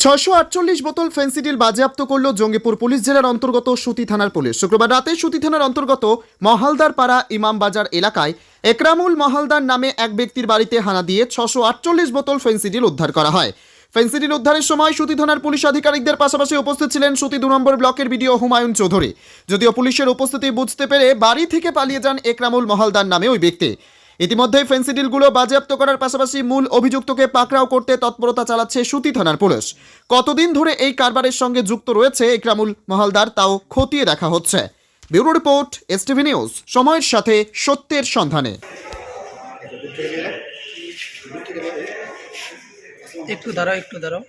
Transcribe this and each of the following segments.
648 বোতল ফেন্সিডিল বাজেয়াপ্ত করল জঙ্গিপুর পুলিশ জেলার অন্তর্গত সুতি থানার পুলিশ। শুক্রবার রাতে সুতি থানার অন্তর্গত মহালদার পাড়া ইমামবাজার এলাকায় একরামুল মহালদার নামে এক ব্যক্তির বাড়িতে হানা দিয়ে 648 বোতল ফেন্সিডিল উদ্ধার করা হয়। ফেন্সিডিল উদ্ধারের সময় সুতি থানার পুলিশ আধিকারিকদের পাশাপাশি উপস্থিত ছিলেন সুতি 2 নম্বর ব্লকের বিডিও হুমায়ুন চৌধুরী। যদিও পুলিশের উপস্থিতি বুঝতে পেরে বাড়ি থেকে পালিয়ে যান একরামুল মহালদার নামে ওই ব্যক্তি। ইতিমধ্যেই ফেন্সিডিলগুলো বাজেয়াপ্ত করার পাশাপাশি মূল অভিযুক্তকে পাকড়াও করতে তৎপরতা চালাচ্ছে সুতি থানার পুলিশ। কতদিন ধরে এই কারবারের সঙ্গে যুক্ত রয়েছে একরামুল মহালদার তাও খতিয়ে দেখা হচ্ছে। ব্যুরো রিপোর্ট, এসটিভি নিউজ, সময়ের সাথে সত্যের সন্ধানে। একটু দাঁড়াও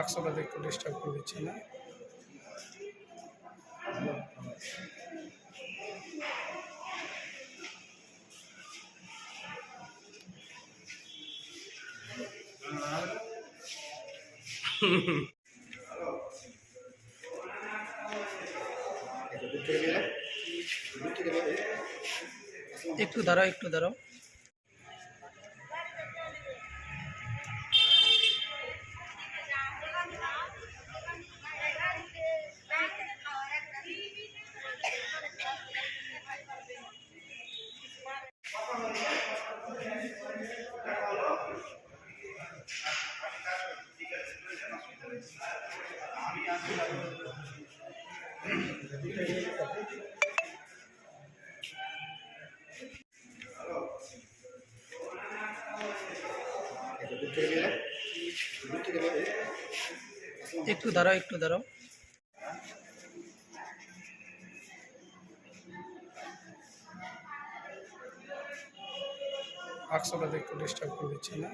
আটশোটাতে একটু ডিস্টার্ব করে দিচ্ছি না। একটু দাঁড়াও একটু দাঁড়াও আটশোটাতে একটু ডিস্টার্ব করে দিচ্ছি না।